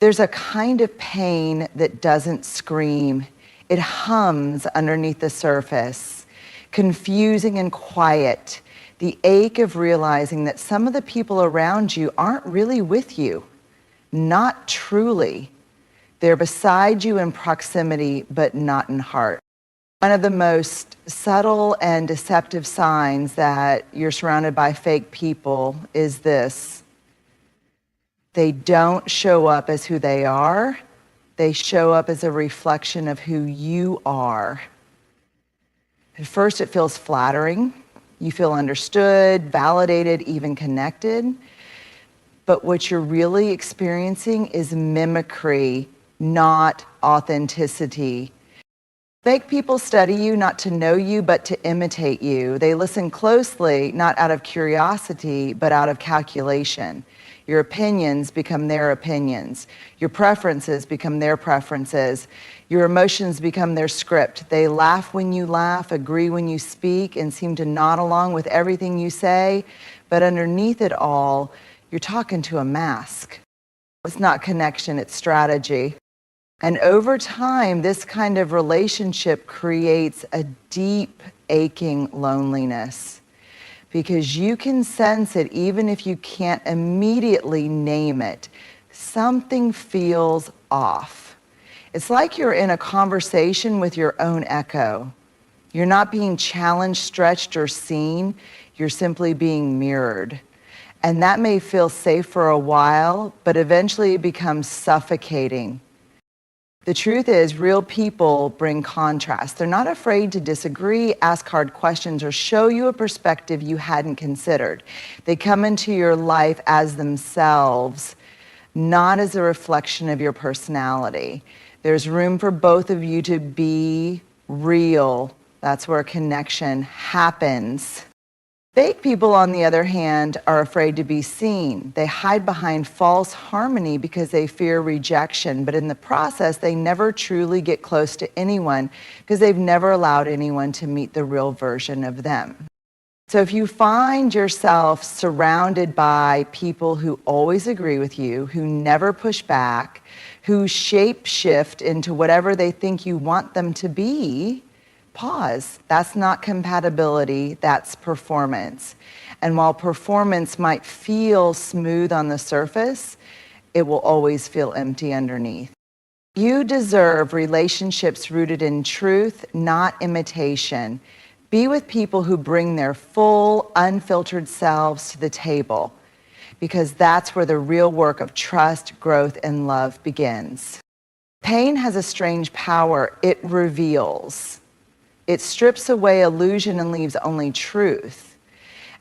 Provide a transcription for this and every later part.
There's a kind of pain that doesn't scream. It hums underneath the surface, confusing and quiet. The ache of realizing that some of the people around you aren't really with you, not truly. They're beside you in proximity, but not in heart. One of the most subtle and deceptive signs that you're surrounded by fake people is this. They don't show up as who they are. They show up as a reflection of who you are. At first, it feels flattering. You feel understood, validated, even connected. But what you're really experiencing is mimicry, not authenticity. Fake people study you not to know you, but to imitate you. They listen closely, not out of curiosity, but out of calculation. Your opinions become their opinions. Your preferences become their preferences. Your emotions become their script. They laugh when you laugh, agree when you speak, and seem to nod along with everything you say. But underneath it all, you're talking to a mask. It's not connection, it's strategy. And over time, this kind of relationship creates a deep, aching loneliness, because you can sense it even if you can't immediately name it. Something feels off. It's like you're in a conversation with your own echo. You're not being challenged, stretched, or seen. You're simply being mirrored. And that may feel safe for a while, but eventually it becomes suffocating. The truth is, real people bring contrast. They're not afraid to disagree, ask hard questions, or show you a perspective you hadn't considered. They come into your life as themselves, not as a reflection of your personality. There's room for both of you to be real. That's where connection happens. Fake people, on the other hand, are afraid to be seen. They hide behind false harmony because they fear rejection, but in the process, they never truly get close to anyone because they've never allowed anyone to meet the real version of them. So if you find yourself surrounded by people who always agree with you, who never push back, who shape shift into whatever they think you want them to be, pause. That's not compatibility, that's performance. And while performance might feel smooth on the surface, it will always feel empty underneath. You deserve relationships rooted in truth, not imitation. Be with people who bring their full, unfiltered selves to the table, because that's where the real work of trust, growth, and love begins. Pain has a strange power. It reveals. It strips away illusion and leaves only truth.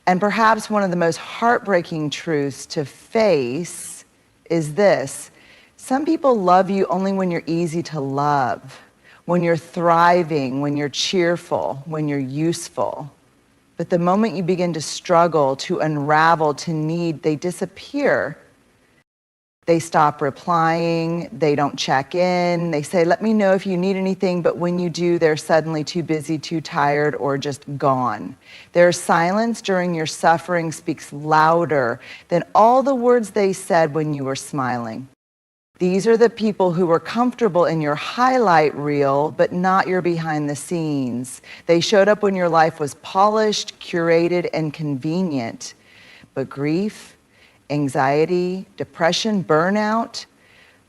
And perhaps one of the most heartbreaking truths to face is this. Some people love you only when you're easy to love, when you're thriving, when you're cheerful, when you're useful. But the moment you begin to struggle, to unravel, to need, they disappear. They stop replying, they don't check in, they say, let me know if you need anything, but when you do, they're suddenly too busy, too tired, or just gone. Their silence during your suffering speaks louder than all the words they said when you were smiling. These are the people who were comfortable in your highlight reel, but not your behind the scenes. They showed up when your life was polished, curated, and convenient. But grief, anxiety, depression, burnout,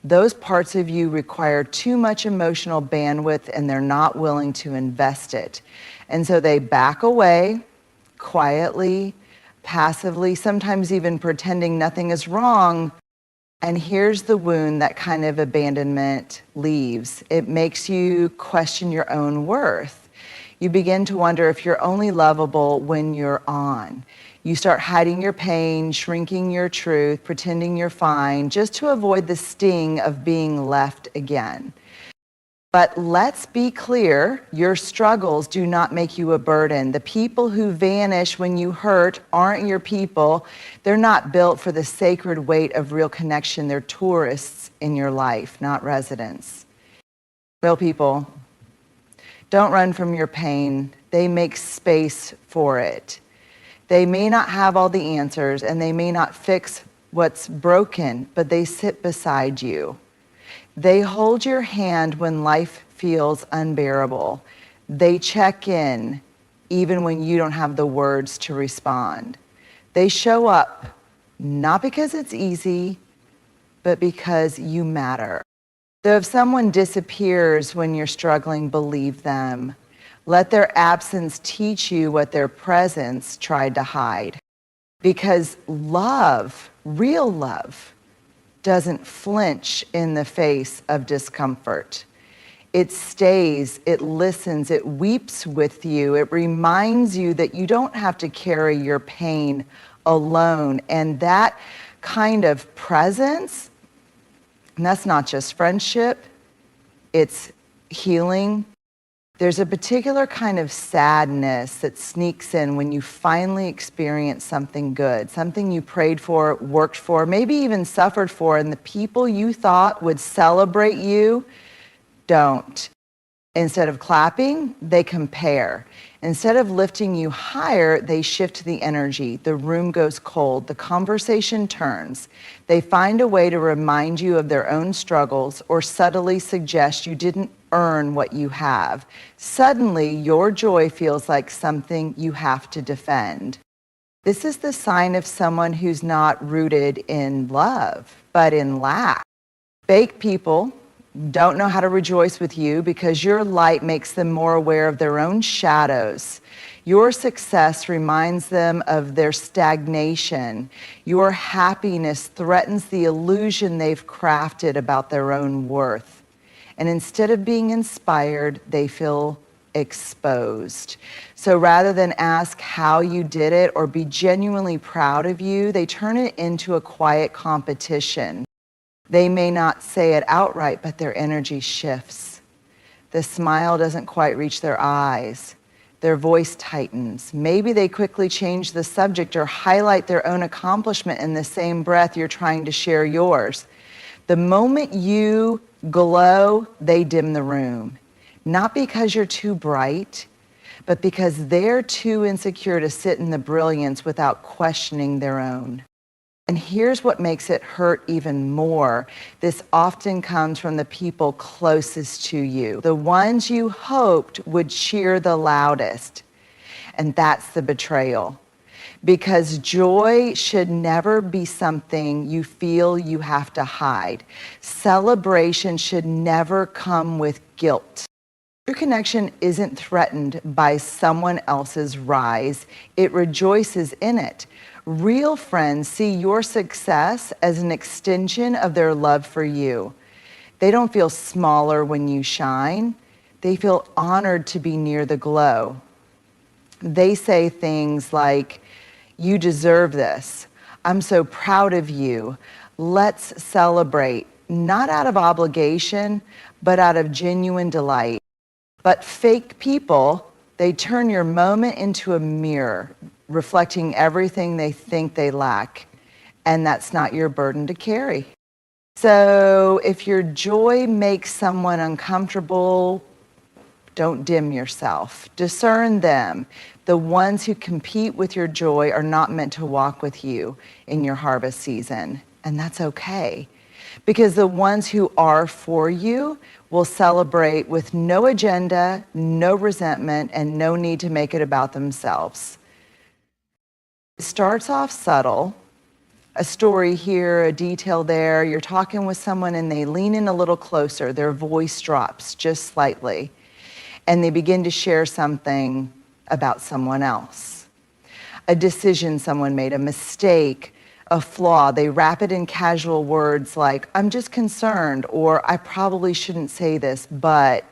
those parts of you require too much emotional bandwidth and they're not willing to invest it. And so they back away quietly, passively, sometimes even pretending nothing is wrong. And here's the wound that kind of abandonment leaves. It makes you question your own worth. You begin to wonder if you're only lovable when you're on. You start hiding your pain, shrinking your truth, pretending you're fine, just to avoid the sting of being left again. But let's be clear, your struggles do not make you a burden. The people who vanish when you hurt aren't your people. They're not built for the sacred weight of real connection. They're tourists in your life, not residents. Real people, don't run from your pain. They make space for it. They may not have all the answers, and they may not fix what's broken, but they sit beside you. They hold your hand when life feels unbearable. They check in even when you don't have the words to respond. They show up not because it's easy, but because you matter. So if someone disappears when you're struggling, believe them. Let their absence teach you what their presence tried to hide. Because love, real love, doesn't flinch in the face of discomfort. It stays, it listens, it weeps with you. It reminds you that you don't have to carry your pain alone. And that kind of presence, and that's not just friendship, it's healing. There's a particular kind of sadness that sneaks in when you finally experience something good, something you prayed for, worked for, maybe even suffered for, and the people you thought would celebrate you don't. Instead of clapping, they compare. Instead of lifting you higher, they shift the energy. The room goes cold. The conversation turns. They find a way to remind you of their own struggles or subtly suggest you didn't earn what you have. Suddenly, your joy feels like something you have to defend. This is the sign of someone who's not rooted in love, but in lack. Fake people don't know how to rejoice with you because your light makes them more aware of their own shadows. Your success reminds them of their stagnation. Your happiness threatens the illusion they've crafted about their own worth. And instead of being inspired, they feel exposed. So rather than ask how you did it or be genuinely proud of you, they turn it into a quiet competition. They may not say it outright, but their energy shifts. The smile doesn't quite reach their eyes. Their voice tightens. Maybe they quickly change the subject or highlight their own accomplishment in the same breath you're trying to share yours. The moment you glow, they dim the room. Not because you're too bright, but because they're too insecure to sit in the brilliance without questioning their own. And here's what makes it hurt even more. This often comes from the people closest to you, the ones you hoped would cheer the loudest. And that's the betrayal. Because joy should never be something you feel you have to hide. Celebration should never come with guilt. Your connection isn't threatened by someone else's rise. It rejoices in it. Real friends see your success as an extension of their love for you. They don't feel smaller when you shine. They feel honored to be near the glow. They say things like, "You deserve this. I'm so proud of you. Let's celebrate," not out of obligation, but out of genuine delight. But fake people, they turn your moment into a mirror, reflecting everything they think they lack. And that's not your burden to carry. So if your joy makes someone uncomfortable, don't dim yourself. Discern them. The ones who compete with your joy are not meant to walk with you in your harvest season. And that's okay. Because the ones who are for you will celebrate with no agenda, no resentment, and no need to make it about themselves. It starts off subtle, a story here, a detail there. You're talking with someone and they lean in a little closer. Their voice drops just slightly. And they begin to share something about someone else. A decision someone made, a mistake, a flaw. They wrap it in casual words like, "I'm just concerned," or "I probably shouldn't say this, but..."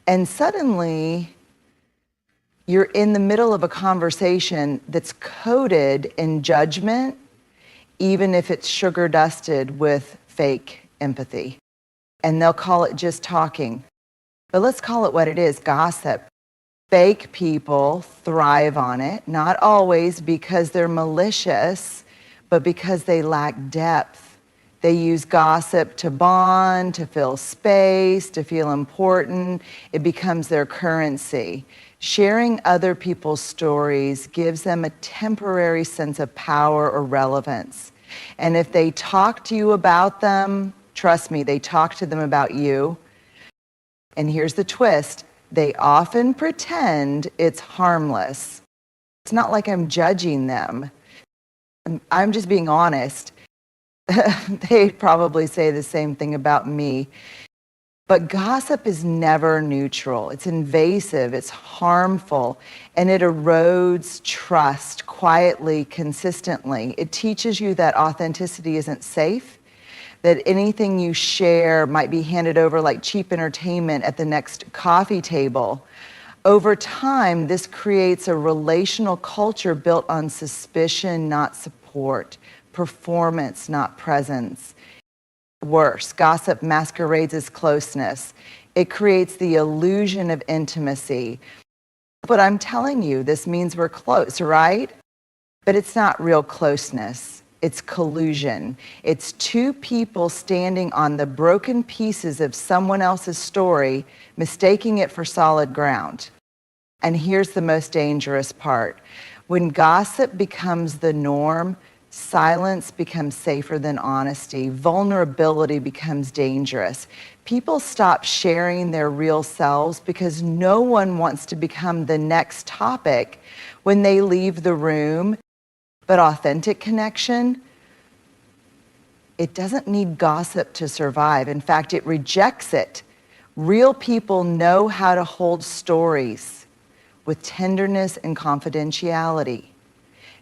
And suddenly, you're in the middle of a conversation that's coded in judgment, even if it's sugar dusted with fake empathy. And they'll call it just talking. But let's call it what it is, gossip. Fake people thrive on it, not always because they're malicious, but because they lack depth. They use gossip to bond, to fill space, to feel important. It becomes their currency. Sharing other people's stories gives them a temporary sense of power or relevance. And if they talk to you about them, trust me, they talk to them about you. And here's the twist, they often pretend it's harmless. It's not like I'm judging them. I'm just being honest. They'd probably say the same thing about me. But gossip is never neutral. It's invasive, it's harmful, and it erodes trust quietly, consistently. It teaches you that authenticity isn't safe, that anything you share might be handed over like cheap entertainment at the next coffee table. Over time, this creates a relational culture built on suspicion, not support, performance, not presence. Worse, gossip masquerades as closeness. It creates the illusion of intimacy. But I'm telling you, this means we're close, right? But it's not real closeness. It's collusion. It's two people standing on the broken pieces of someone else's story, mistaking it for solid ground. And here's the most dangerous part. When gossip becomes the norm, silence becomes safer than honesty. Vulnerability becomes dangerous. People stop sharing their real selves because no one wants to become the next topic when they leave the room. But authentic connection, it doesn't need gossip to survive. In fact, it rejects it. Real people know how to hold stories with tenderness and confidentiality.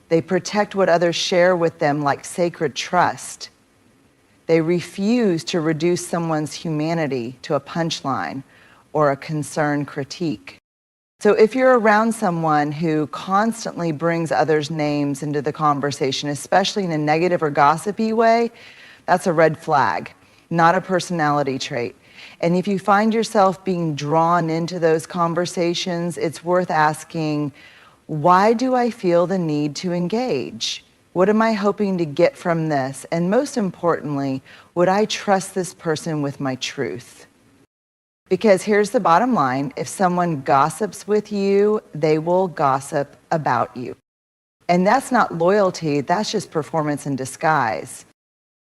They protect what others share with them like sacred trust. They refuse to reduce someone's humanity to a punchline or a concerned critique. So if you're around someone who constantly brings others' names into the conversation, especially in a negative or gossipy way, that's a red flag, not a personality trait. And if you find yourself being drawn into those conversations, it's worth asking, why do I feel the need to engage? What am I hoping to get from this? And most importantly, would I trust this person with my truth? Because here's the bottom line, if someone gossips with you, they will gossip about you. And that's not loyalty, that's just performance in disguise.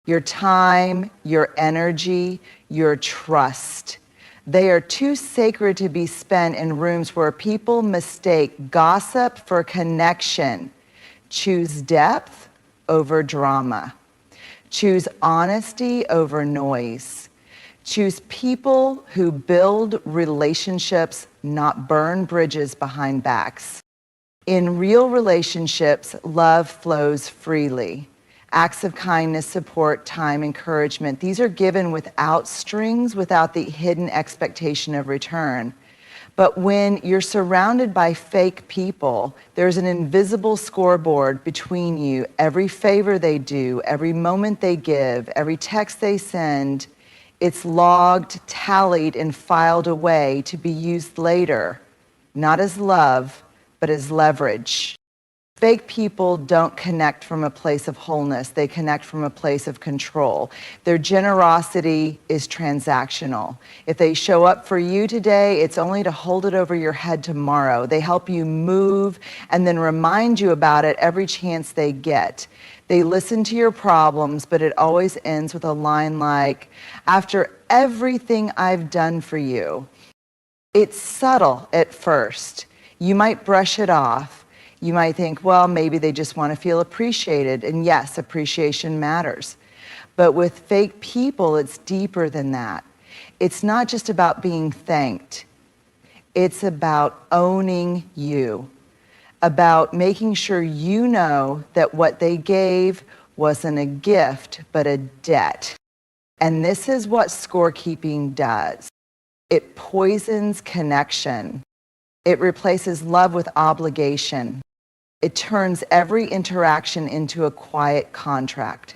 Your time, your energy, your trust. They are too sacred to be spent in rooms where people mistake gossip for connection. Choose depth over drama. Choose honesty over noise. Choose people who build relationships, not burn bridges behind backs. In real relationships, love flows freely. Acts of kindness, support, time, encouragement, these are given without strings, without the hidden expectation of return. But when you're surrounded by fake people, there's an invisible scoreboard between you. Every favor they do, every moment they give, every text they send, it's logged, tallied, and filed away to be used later, not as love, but as leverage. Fake people don't connect from a place of wholeness. They connect from a place of control. Their generosity is transactional. If they show up for you today, it's only to hold it over your head tomorrow. They help you move and then remind you about it every chance they get. They listen to your problems, but it always ends with a line like, after everything I've done for you. It's subtle at first. You might brush it off. You might think, well, maybe they just want to feel appreciated. And yes, appreciation matters. But with fake people, it's deeper than that. It's not just about being thanked. It's about owning you, about making sure you know that what they gave wasn't a gift, but a debt. And this is what scorekeeping does. It poisons connection. It replaces love with obligation. It turns every interaction into a quiet contract.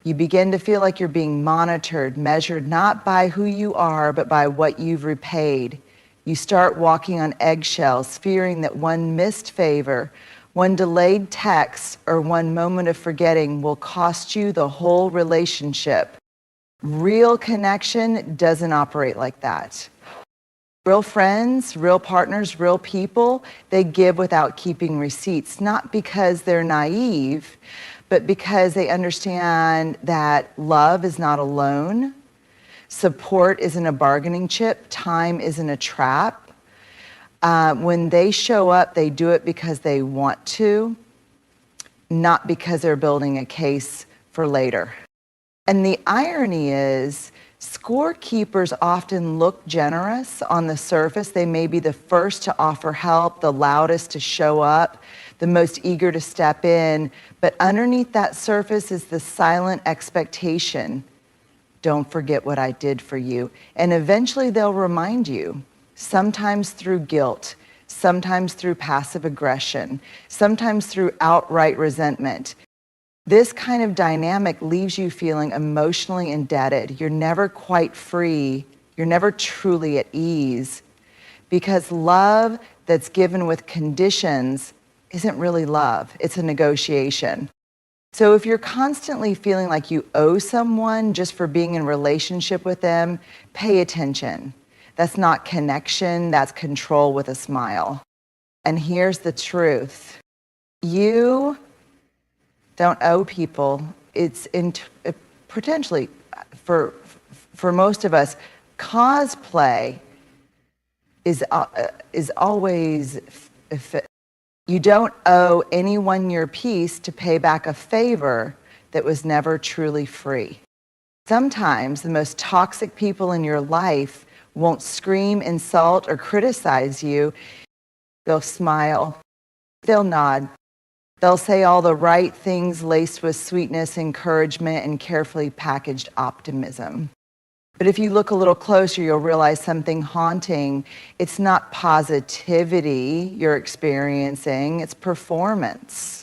You begin to feel like you're being monitored, measured not by who you are, but by what you've repaid. You start walking on eggshells, fearing that one missed favor, One delayed text or one moment of forgetting will cost you the whole relationship. Real connection doesn't operate like that. Real friends, real partners, real people, they give without keeping receipts, not because they're naive, but because they understand that love is not a loan, support isn't a bargaining chip, time isn't a trap. When they show up, they do it because they want to, not because they're building a case for later. And the irony is, scorekeepers often look generous on the surface. They may be the first to offer help, the loudest to show up, the most eager to step in. But underneath that surface is the silent expectation. Don't forget what I did for you. And eventually they'll remind you, sometimes through guilt, sometimes through passive aggression, sometimes through outright resentment. This kind of dynamic leaves you feeling emotionally indebted. You're never quite free. You're never truly at ease, because love that's given with conditions isn't really love. It's a negotiation. So if you're constantly feeling like you owe someone just for being in relationship with them, pay attention. That's not connection, that's control with a smile. And here's the truth. You don't owe people. It's potentially, for most of us, cosplay is always. You don't owe anyone your peace to pay back a favor that was never truly free. Sometimes the most toxic people in your life won't scream, insult, or criticize you. They'll smile. They'll nod. They'll say all the right things laced with sweetness, encouragement, and carefully packaged optimism. But if you look a little closer, you'll realize something haunting. It's not positivity you're experiencing, it's performance.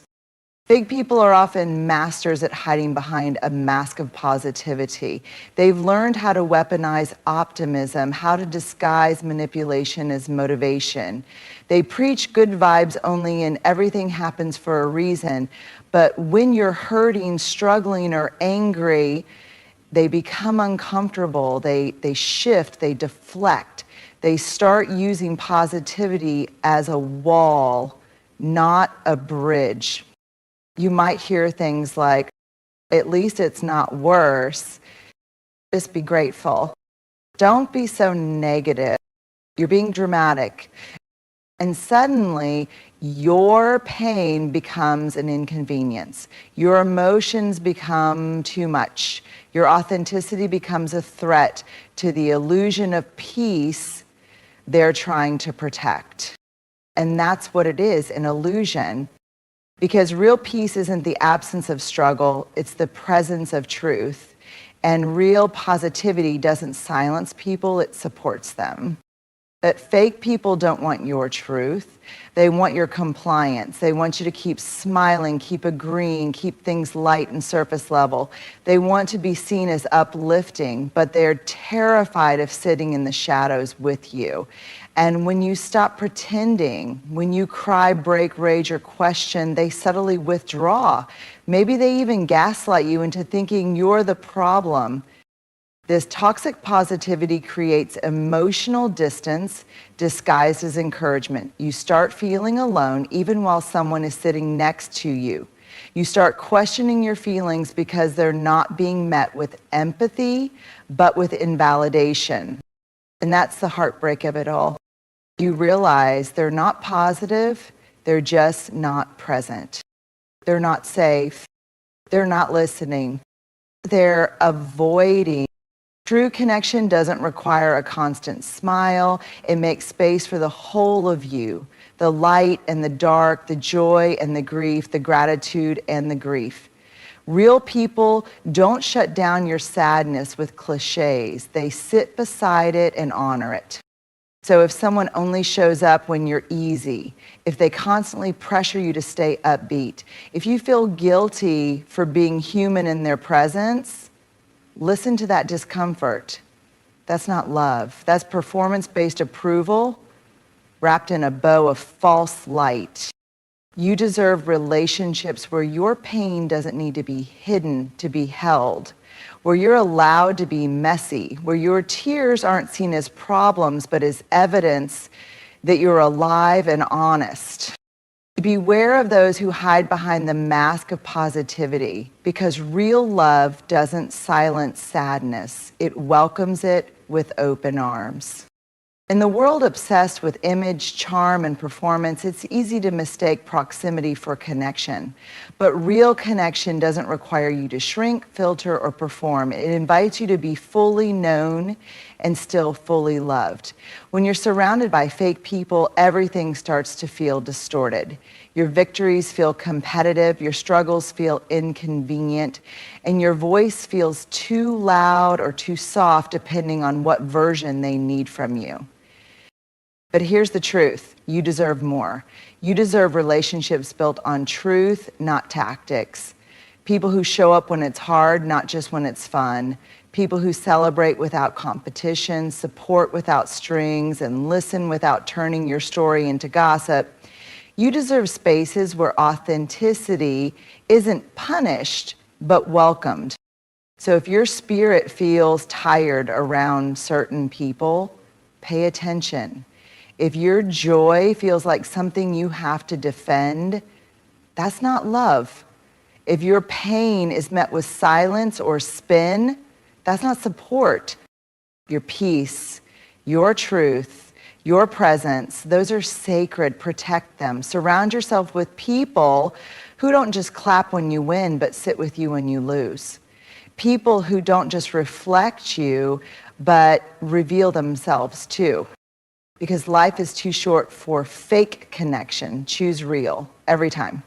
Fake people are often masters at hiding behind a mask of positivity. They've learned how to weaponize optimism, how to disguise manipulation as motivation. They preach good vibes only and everything happens for a reason. But when you're hurting, struggling, or angry, they become uncomfortable, they shift, they deflect. They start using positivity as a wall, not a bridge. You might hear things like, at least it's not worse. Just be grateful. Don't be so negative. You're being dramatic. And suddenly, your pain becomes an inconvenience. Your emotions become too much. Your authenticity becomes a threat to the illusion of peace they're trying to protect. And that's what it is, an illusion. Because real peace isn't the absence of struggle, it's the presence of truth. And real positivity doesn't silence people, it supports them. But fake people don't want your truth. They want your compliance. They want you to keep smiling, keep agreeing, keep things light and surface level. They want to be seen as uplifting, but they're terrified of sitting in the shadows with you. And when you stop pretending, when you cry, break, rage, or question, they subtly withdraw. Maybe they even gaslight you into thinking you're the problem. This toxic positivity creates emotional distance disguised as encouragement. You start feeling alone even while someone is sitting next to you. You start questioning your feelings because they're not being met with empathy, but with invalidation. And that's the heartbreak of it all. You realize they're not positive, they're just not present. They're not safe, they're not listening, they're avoiding. True connection doesn't require a constant smile. It makes space for the whole of you, the light and the dark, the joy and the grief, the gratitude and the grief. Real people don't shut down your sadness with cliches. They sit beside it and honor it. So if someone only shows up when you're easy, if they constantly pressure you to stay upbeat, if you feel guilty for being human in their presence, listen to that discomfort. That's not love. That's performance-based approval wrapped in a bow of false light. You deserve relationships where your pain doesn't need to be hidden to be held, where you're allowed to be messy, where your tears aren't seen as problems but as evidence that you're alive and honest. Beware of those who hide behind the mask of positivity, because real love doesn't silence sadness. It welcomes it with open arms. In the world obsessed with image, charm, and performance, it's easy to mistake proximity for connection. But real connection doesn't require you to shrink, filter, or perform. It invites you to be fully known and still fully loved. When you're surrounded by fake people, everything starts to feel distorted. Your victories feel competitive, your struggles feel inconvenient, and your voice feels too loud or too soft depending on what version they need from you. But here's the truth. You deserve more. You deserve relationships built on truth, not tactics. People who show up when it's hard, not just when it's fun. People who celebrate without competition, support without strings, and listen without turning your story into gossip. You deserve spaces where authenticity isn't punished, but welcomed. So if your spirit feels tired around certain people, pay attention. If your joy feels like something you have to defend, that's not love. If your pain is met with silence or spin, that's not support. Your peace, your truth, your presence, those are sacred. Protect them. Surround yourself with people who don't just clap when you win, but sit with you when you lose. People who don't just reflect you, but reveal themselves too. Because life is too short for fake connection. Choose real every time.